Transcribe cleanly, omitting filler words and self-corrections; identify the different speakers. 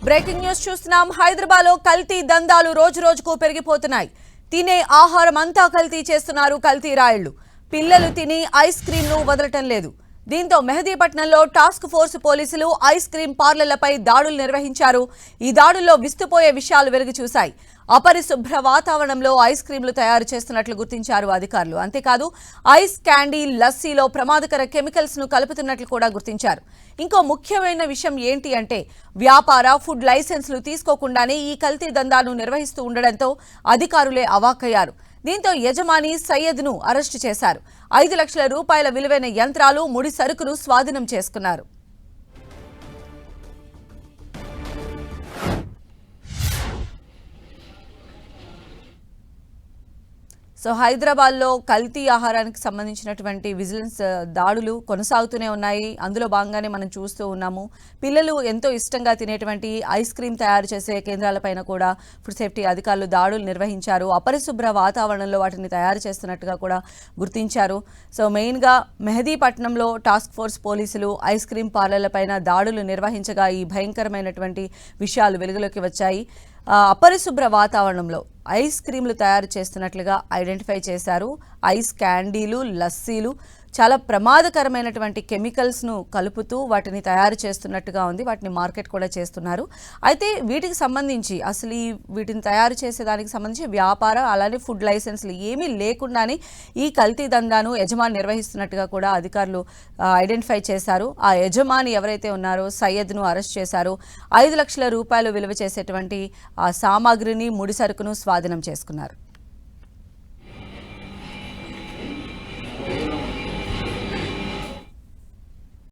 Speaker 1: Breaking news చూస్తున్నాం. హైదరాబాద్ లో కల్తీ దందాలు రోజు రోజుకు పెరిగిపోతున్నాయి. తినే ఆహారం అంతా కల్తీ చేస్తున్నారు కల్తీ రాయుళ్లు. పిల్లలు తిని ఐస్ క్రీంలు వదలటం లేదు. దీంతో మెహదీపట్నంలో టాస్క్ ఫోర్స్ పోలీసులు ఐస్ క్రీం పార్లర్లపై దాడులు నిర్వహించారు. ఈ దాడుల్లో విస్తుపోయే విషయాలు వెలుగు చూశాయి. అపరిశుభ్ర వాతావరణంలో ఐస్ క్రీంలు తయారు చేస్తున్నట్లు గుర్తించారు అధికారులు. అంతేకాదు ఐస్ క్యాండీ, లస్సీలో ప్రమాదకర కెమికల్స్ ను కలుపుతున్నట్లు కూడా గుర్తించారు. ఇంకో ముఖ్యమైన విషయం ఏంటి అంటే వ్యాపార ఫుడ్ లైసెన్సులు తీసుకోకుండానే ఈ కల్తీ దందాను నిర్వహిస్తూ ఉండడంతో అధికారులే అవాక్కయ్యారు. దీంతో యజమాని సయ్యద్ను అరెస్టు చేశారు. 5 లక్షల రూపాయల విలువైన యంత్రాలు, ముడి సరుకును స్వాధీనం చేసుకున్నారు. హైదరాబాద్లో కల్తీ ఆహారానికి సంబంధించినటువంటి విజిలెన్స్ దాడులు కొనసాగుతూనే ఉన్నాయి. అందులో భాగంగానే మనం చూస్తూ ఉన్నాము. పిల్లలు ఎంతో ఇష్టంగా తినేటువంటి ఐస్ క్రీం తయారు చేసే కేంద్రాలపైన కూడా ఫుడ్ సేఫ్టీ అధికారులు దాడులు నిర్వహించారు. అపరిశుభ్ర వాతావరణంలో వాటిని తయారు చేస్తున్నట్టుగా కూడా గుర్తించారు. మెయిన్గా మెహదీపట్నంలో టాస్క్ ఫోర్స్ పోలీసులు ఐస్ క్రీం పార్లర్లపైన దాడులు నిర్వహించగా ఈ భయంకరమైనటువంటి విషయాలు వెలుగులోకి వచ్చాయి. అపరిశుభ్ర వాతావరణంలో ఐస్ క్రీంలు తయారు చేస్తున్నట్లుగా ఐడెంటిఫై చేశారు. ఐస్ క్యాండీలు, లస్సీలు చాలా ప్రమాదకరమైనటువంటి కెమికల్స్ను కలుపుతూ వాటిని తయారు చేస్తున్నట్టుగా ఉంది. వాటిని మార్కెట్ కూడా చేస్తున్నారు. అయితే వీటికి సంబంధించి అసలు వీటిని తయారు చేసేదానికి సంబంధించి వ్యాపార అలానే ఫుడ్ లైసెన్స్లు ఏమీ లేకుండానే ఈ కల్తీ దందాను యజమాని నిర్వహిస్తున్నట్టుగా కూడా అధికారులు ఐడెంటిఫై చేశారు. ఆ యజమాని ఎవరైతే ఉన్నారో సయ్యద్ను అరెస్ట్ చేశారు. 5 లక్షల రూపాయలు విలువ చేసేటువంటి ఆ సామాగ్రిని, ముడి సరుకును స్వాధీనం చేసుకున్నారు.